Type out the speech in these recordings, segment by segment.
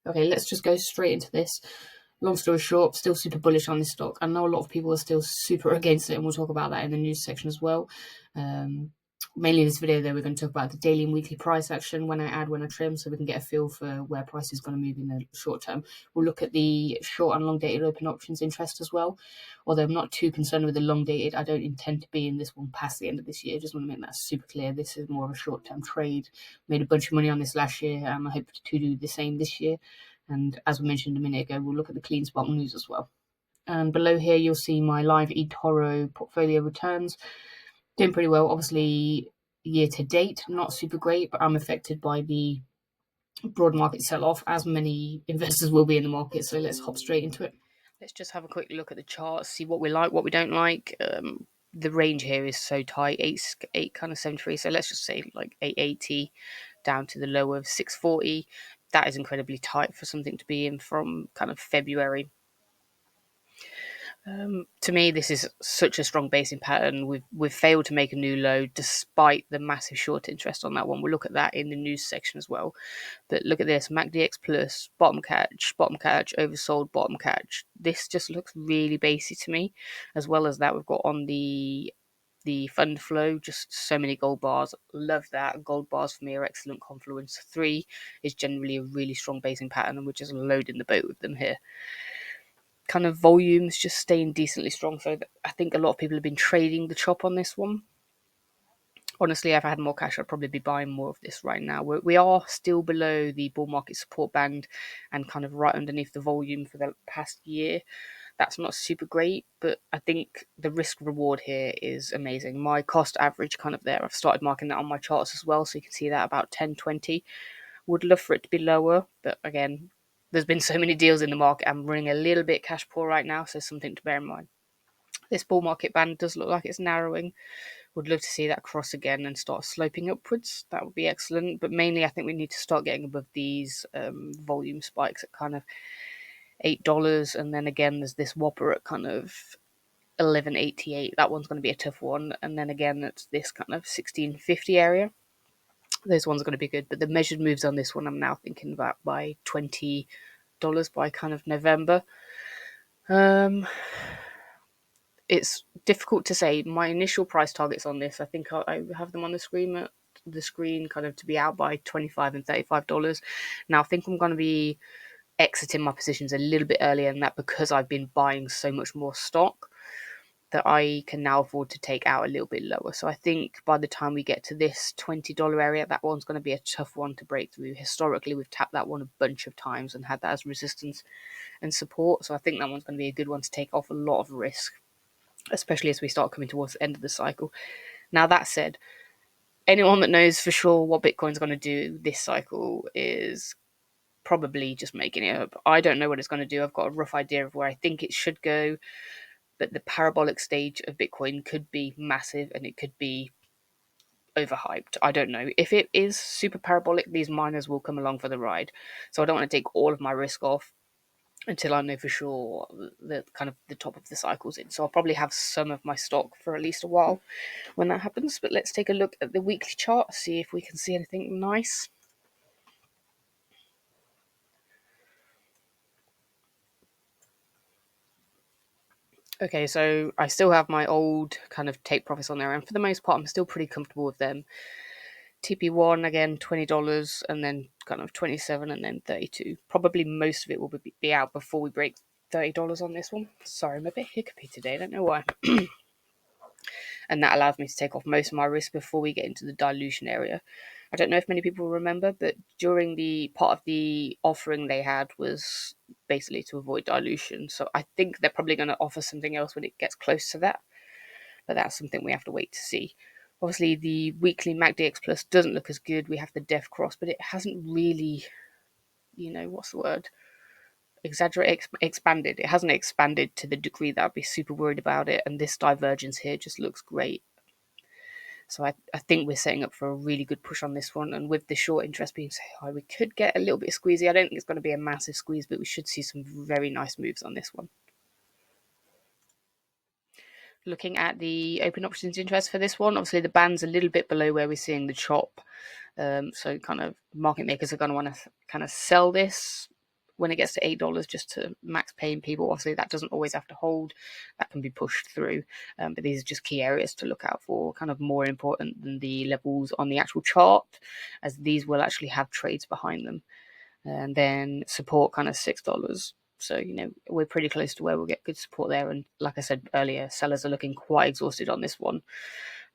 Okay, let's just go straight into this. Long story short, still super bullish on this stock. I know a lot of people are still super against it, and we'll talk about that in the news section as well. Mainly in this video, though, we're going to talk about the daily and weekly price action, when I add, when I trim, so we can get a feel for where price is going to move in the short term. We'll look at the short and long dated open options interest as well. Although I'm not too concerned with the long dated, I don't intend to be in this one past the end of this year. Just want to make that super clear. This is more of a short term trade. Made a bunch of money on this last year, and I hope to do the same this year. And as we mentioned a minute ago, we'll look at the CleanSpark news as well. And below here, you'll see my live eToro portfolio returns. Doing pretty well. Obviously, year to date, not super great, but I'm affected by the broad market sell-off, as many investors will be in the market. So let's hop straight into it. Let's just have a quick look at the charts, see what we like, what we don't like. The range here is so tight, 8 kind of 73. So let's just say like 880 down to the low of 640. That is incredibly tight for something to be in from kind of February. To me, this is such a strong basing pattern. We've failed to make a new low despite the massive short interest on that one. We'll look at that in the news section as well. But look at this, MACDX plus, bottom catch, oversold, bottom catch. This just looks really basy to me. As well as that, we've got on the fund flow, just so many gold bars. Love that. Gold bars for me are excellent. Confluence 3 is generally a really strong basing pattern, and we're just loading the boat with them here. Kind of volumes just staying decently strong. So I think a lot of people have been trading the chop on this one. Honestly, if I had more cash, I'd probably be buying more of this right now. We are still below the bull market support band and kind of right underneath the volume for the past year. That's not super great, but I think the risk reward here is amazing. My cost average kind of there. I've started marking that on my charts as well, so you can see that about 10.20. Would love for it to be lower, but again, there's been so many deals in the market. I'm running a little bit cash poor right now, so something to bear in mind. This bull market band does look like it's narrowing. Would love to see that cross again and start sloping upwards. That would be excellent. But mainly, I think we need to start getting above these volume spikes at kind of $8, and then again, there's this whopper at kind of 11.88. That one's going to be a tough one, and then again, it's this kind of 16.50 area. Those ones are going to be good, but the measured moves on this one, I'm now thinking about by $20 by kind of November. It's difficult to say. My initial price targets on this, I think I have them on the screen kind of to be out by $25 and $35. Now I think I'm going to be exiting my positions a little bit earlier than that, because I've been buying so much more stock that I can now afford to take out a little bit lower. So I think by the time we get to this $20 area, that one's going to be a tough one to break through. Historically, we've tapped that one a bunch of times and had that as resistance and support. So I think that one's going to be a good one to take off a lot of risk, especially as we start coming towards the end of the cycle. Now, that said, anyone that knows for sure what Bitcoin's going to do this cycle is probably just making it up. I don't know what it's going to do. I've got a rough idea of where I think it should go, but the parabolic stage of Bitcoin could be massive and it could be overhyped. I don't know. If it is super parabolic, these miners will come along for the ride. So I don't want to take all of my risk off until I know for sure the kind of the top of the cycle's in. So I'll probably have some of my stock for at least a while when that happens. But let's take a look at the weekly chart, see if we can see anything nice. Okay, so I still have my old kind of take profits on there, and for the most part, I'm still pretty comfortable with them. TP1 again, $20, and then kind of 27, and then 32. Probably most of it will be out before we break $30 on this one. Sorry, I'm a bit hiccupy today. I don't know why. And that allows me to take off most of my risk before we get into the dilution area. I don't know if many people remember, but during the part of the offering they had was basically to avoid dilution. So I think they're probably going to offer something else when it gets close to that. But that's something we have to wait to see. Obviously, the weekly MACDX Plus doesn't look as good. We have the def cross, but it hasn't really, what's the word? Expanded. It hasn't expanded to the degree that I'd be super worried about it. And this divergence here just looks great. So I think we're setting up for a really good push on this one. And with the short interest being so high, we could get a little bit squeezy. I don't think it's going to be a massive squeeze, but we should see some very nice moves on this one. Looking at the open options interest for this one, obviously the band's a little bit below where we're seeing the chop. So kind of market makers are going to want to kind of sell this. when it gets to $8 just to max paying people. Obviously, that doesn't always have to hold. That can be pushed through. But these are just key areas to look out for, kind of more important than the levels on the actual chart, as these will actually have trades behind them. And then support kind of $6. So, we're pretty close to where we'll get good support there. And like I said earlier, sellers are looking quite exhausted on this one.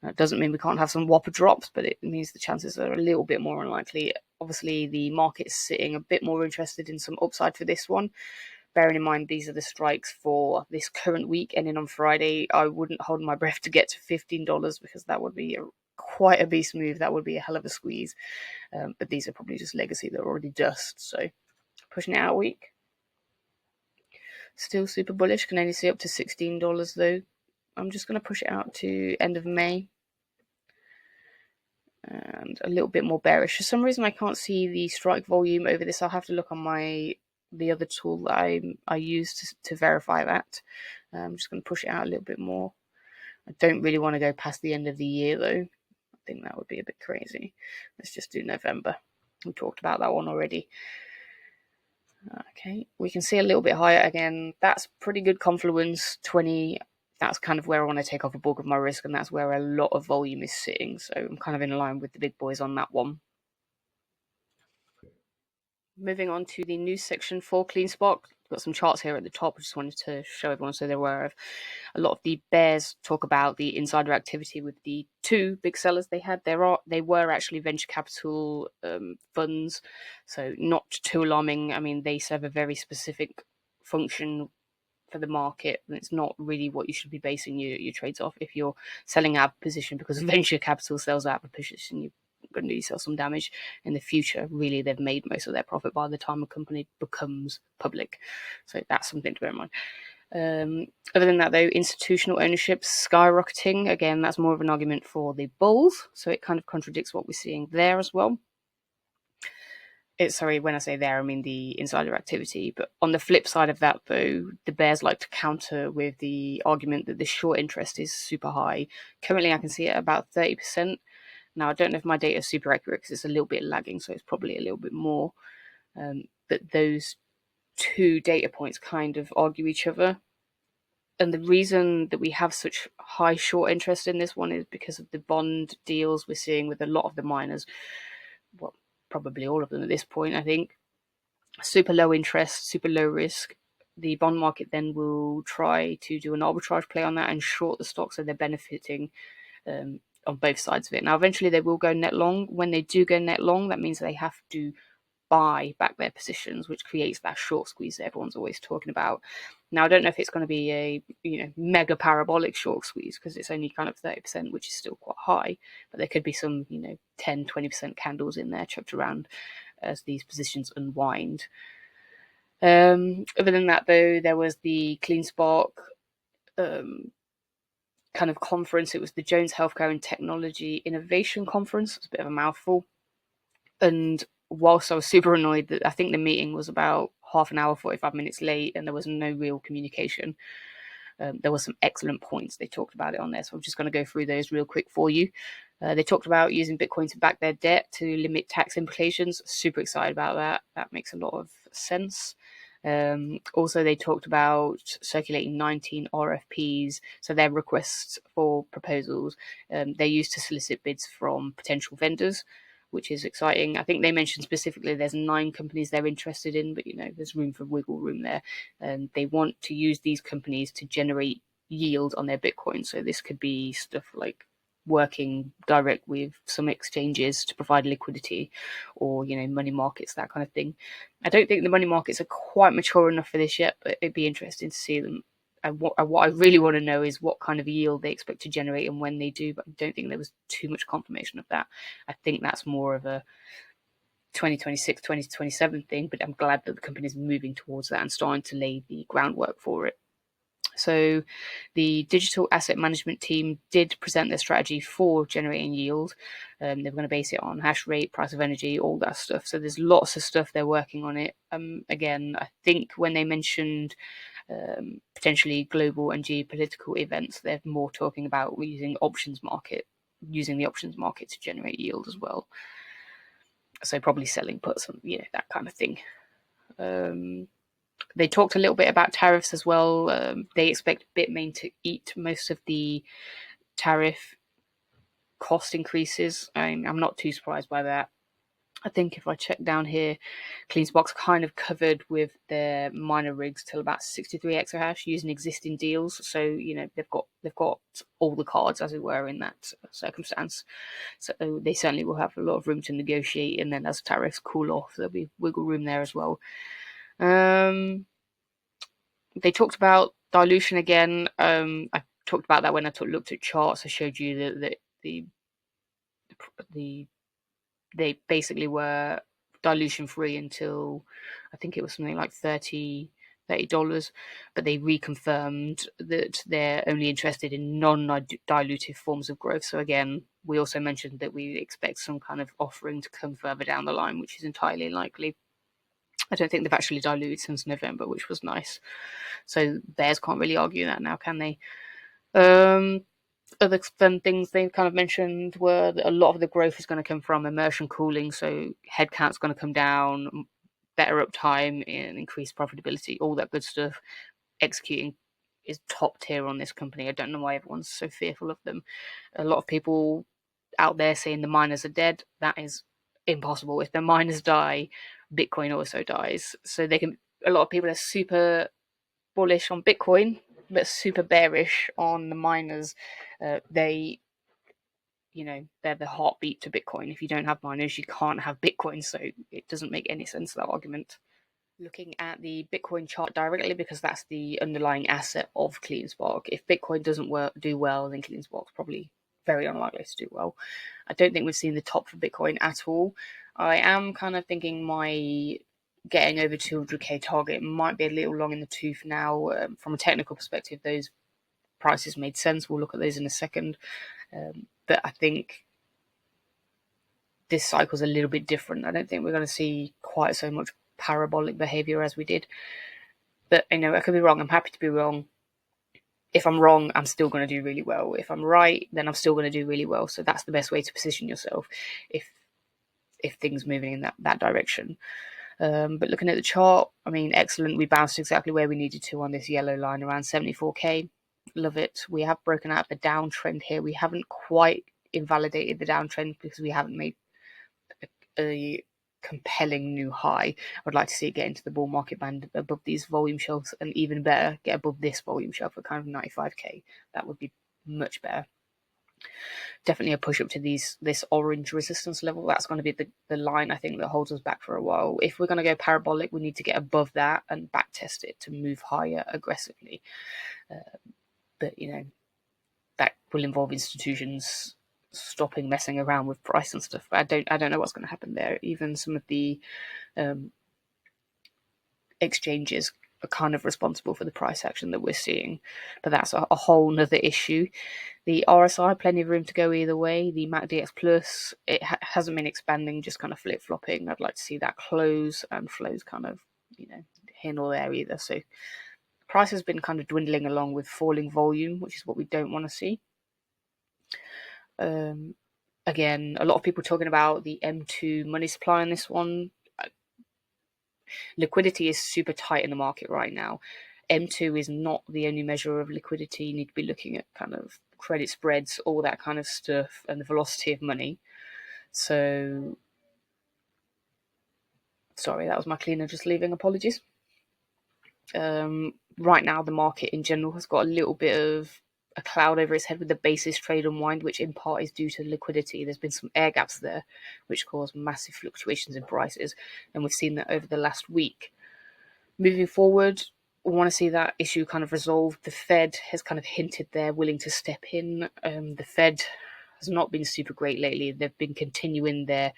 It doesn't mean we can't have some whopper drops, but it means the chances are a little bit more unlikely. Obviously, the market's sitting a bit more interested in some upside for this one. Bearing in mind these are the strikes for this current week ending on Friday, I wouldn't hold my breath to get to $15 because that would be quite a beast move. That would be a hell of a squeeze. But these are probably just legacy. They're already dust. So pushing it out a week. Still super bullish. Can only see up to $16 though. I'm just going to push it out to end of May. And a little bit more bearish. For some reason, I can't see the strike volume over this. I'll have to look on the other tool that I use to verify that. I'm just going to push it out a little bit more. I don't really want to go past the end of the year though. I think that would be a bit crazy. Let's just do November. We talked about that one already. Okay, we can see a little bit higher again. That's pretty good confluence, 20. That's kind of where I want to take off a bulk of my risk, and that's where a lot of volume is sitting. So I'm kind of in line with the big boys on that one. Moving on to the news section for CleanSpark. Got some charts here at the top. I just wanted to show everyone so they're aware of. A lot of the bears talk about the insider activity with the two big sellers they had. They were actually venture capital funds, so not too alarming. I mean, they serve a very specific function for the market, and it's not really what you should be basing your trades off. If you're selling out of position because venture capital sells out of a position, you're going to do yourself some damage in the future. Really, they've made most of their profit by the time a company becomes public. So that's something to bear in mind. Other than that, though, institutional ownership skyrocketing. Again, that's more of an argument for the bulls. So it kind of contradicts what we're seeing there as well. Sorry, when I say there, I mean the insider activity. But on the flip side of that, though, the bears like to counter with the argument that the short interest is super high. Currently, I can see it about 30%. Now, I don't know if my data is super accurate because it's a little bit lagging, so it's probably a little bit more. But those two data points kind of argue each other. And the reason that we have such high short interest in this one is because of the bond deals we're seeing with a lot of the miners. Well, probably all of them at this point, I think. Super low interest, super low risk. The bond market then will try to do an arbitrage play on that and short the stock, so they're benefiting on both sides of it. Now, eventually they will go net long. When they do go net long, that means they have to buy back their positions, which creates that short squeeze that everyone's always talking about. Now, I don't know if it's going to be a mega parabolic short squeeze because it's only kind of 30%, which is still quite high, but there could be some 10-20% candles in there chucked around as these positions unwind. Other than that, though, there was the CleanSpark kind of conference. It was the Jones Healthcare and Technology Innovation Conference. It's a bit of a mouthful. And whilst I was super annoyed that I think the meeting was about half an hour, 45 minutes late, and there was no real communication, there were some excellent points. They talked about it on there, so I'm just going to go through those real quick for you. They talked about using Bitcoin to back their debt to limit tax implications. Super excited about that. That makes a lot of sense. Also, they talked about circulating 19 RFPs, so their requests for proposals. They're used to solicit bids from potential vendors, which is exciting. I think they mentioned specifically there's 9 companies they're interested in, but there's room for wiggle room there. And they want to use these companies to generate yield on their Bitcoin. So this could be stuff like working direct with some exchanges to provide liquidity, or money markets, that kind of thing. I don't think the money markets are quite mature enough for this yet, but it'd be interesting to see them. And what I really want to know is what kind of yield they expect to generate and when they do, but I don't think there was too much confirmation of that. I think that's more of a 2026, 2027 thing, but I'm glad that the company's moving towards that and starting to lay the groundwork for it. So the digital asset management team did present their strategy for generating yield. They were going to base it on hash rate, price of energy, all that stuff. So there's lots of stuff they're working on it. Again, I think when they mentioned potentially global and geopolitical events, they're more talking about using the options market to generate yield as well. So probably selling puts and that kind of thing. They talked a little bit about tariffs as well. They expect Bitmain to eat most of the tariff cost increases. I'm not too surprised by that. I think if I check down here, CleanSpark's kind of covered with their miner rigs till about 63 exahash using existing deals. So they've got all the cards, as it were, in that circumstance. So they certainly will have a lot of room to negotiate. And then as tariffs cool off, there'll be wiggle room there as well. They talked about dilution again. I talked about that when I looked at charts. I showed you that they basically were dilution free until I think it was something like $30, but they reconfirmed that they're only interested in non-dilutive forms of growth. So again, we also mentioned that we expect some kind of offering to come further down the line, which is entirely likely. I don't think they've actually diluted since November, which was nice. So bears can't really argue that now, can they? Other fun things they kind of mentioned were that a lot of the growth is going to come from immersion cooling, so headcount's going to come down, better uptime and increased profitability, all that good stuff. Executing is top tier on this company. I don't know why everyone's so fearful of them. A lot of people out there saying the miners are dead. That is impossible. If the miners die, Bitcoin also dies. So they can. A lot of people are super bullish on Bitcoin, but super bearish on the miners. They're the heartbeat to Bitcoin. If you don't have miners, you can't have Bitcoin. So it doesn't make any sense, that argument. Looking at the Bitcoin chart directly, because that's the underlying asset of CleanSpark. If Bitcoin doesn't do well, then CleanSpark's probably very unlikely to do well. I don't think we've seen the top for Bitcoin at all. I am kind of thinking my getting over 200k target might be a little long in the tooth now. From a technical perspective, those prices made sense. We'll look at those in a second. But I think this cycle's a little bit different. I don't think we're going to see quite so much parabolic behavior as we did. But I could be wrong. I'm happy to be wrong. If I'm wrong, I'm still going to do really well. If I'm right, then I'm still going to do really well. So that's the best way to position yourself if things moving in that direction. But looking at the chart, excellent. We bounced exactly where we needed to on this yellow line around 74k. Love it. We have broken out the downtrend here. We haven't quite invalidated the downtrend because we haven't made a compelling new high. I'd like to see it get into the bull market band above these volume shelves, and even better, get above this volume shelf at kind of 95k. That would be much better. Definitely a push up to this orange resistance level. That's going to be the line I think that holds us back for a while. If we're going to go parabolic, we need to get above that and back test it to move higher aggressively. But that will involve institutions stopping messing around with price and stuff. But I don't know what's going to happen there. Even some of the exchanges are kind of responsible for the price action that we're seeing, but that's a whole nother issue. The RSI, plenty of room to go either way. The MACDX Plus, it hasn't been expanding, just kind of flip-flopping. I'd like to see that close and flows kind of here nor there either. So price has been kind of dwindling along with falling volume, which is what we don't want to see. Again, a lot of people talking about the M2 money supply on this one. Liquidity is super tight in the market right now. M2 is not the only measure of liquidity. You need to be looking at kind of credit spreads, all that kind of stuff, and the velocity of money. So, sorry, that was my cleaner just leaving. Apologies. Right now, the market in general has got a little bit of a cloud over its head with the basis trade unwind, which in part is due to liquidity. There's been some air gaps there, which cause massive fluctuations in prices, and we've seen that over the last week. Moving forward, we want to see that issue kind of resolved. The Fed has kind of hinted they're willing to step in. The Fed has not been super great lately. They've been continuing their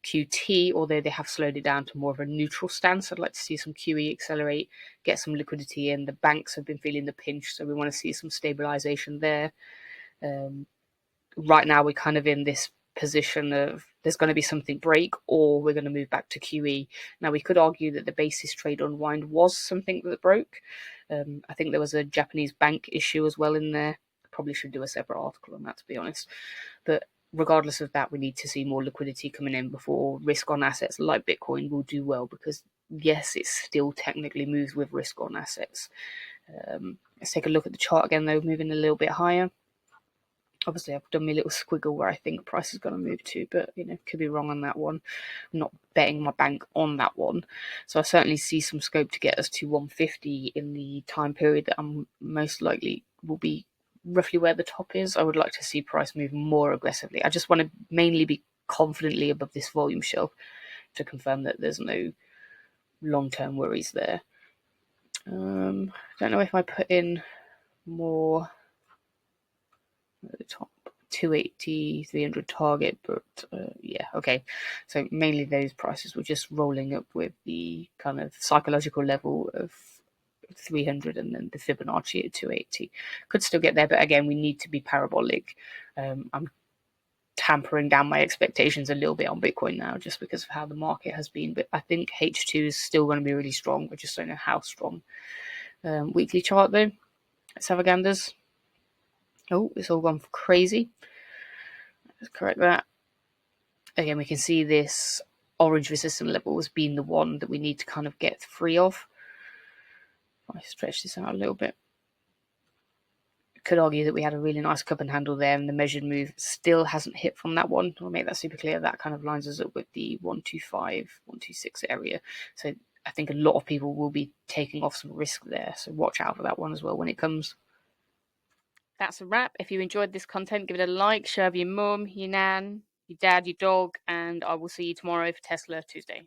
QT, although they have slowed it down to more of a neutral stance. I'd like to see some QE accelerate, get some liquidity in. The banks have been feeling the pinch, so we want to see some stabilization there. Right now, we're kind of in this position of there's going to be something break or we're going to move back to QE. Now, we could argue that the basis trade unwind was something that broke. I think there was a Japanese bank issue as well in there. Probably should do a separate article on that, to be honest. But regardless of that, we need to see more liquidity coming in before risk on assets like Bitcoin will do well, because yes, it still technically moves with risk on assets. Let's take a look at the chart again, though, moving a little bit higher. Obviously, I've done my little squiggle where I think price is going to move to, but could be wrong on that one. I'm not betting my bank on that one. So I certainly see some scope to get us to 150 in the time period that I'm most likely will be roughly where the top is. I would like to see price move more aggressively. I just want to mainly be confidently above this volume shelf to confirm that there's no long-term worries there. I don't know if I put in more at the top 280 300 target, but yeah, okay, so mainly those prices were just rolling up with the kind of psychological level of 300 and then the Fibonacci at 280. Could still get there, but again, we need to be parabolic. I'm tampering down my expectations a little bit on Bitcoin now just because of how the market has been, but I think H2 is still going to be really strong. I just don't know how strong. Weekly chart though, let's have a ganders. Oh, it's all gone crazy. Let's correct that. Again, we can see this orange resistance level as being the one that we need to kind of get free of. I stretch this out a little bit. Could argue that we had a really nice cup and handle there, and the measured move still hasn't hit from that one. I'll make that super clear. That kind of lines us up with the 125, 126 area. So I think a lot of people will be taking off some risk there. So watch out for that one as well when it comes. That's a wrap. If you enjoyed this content, give it a like, share with your mum, your nan, your dad, your dog, and I will see you tomorrow for Tesla Tuesday.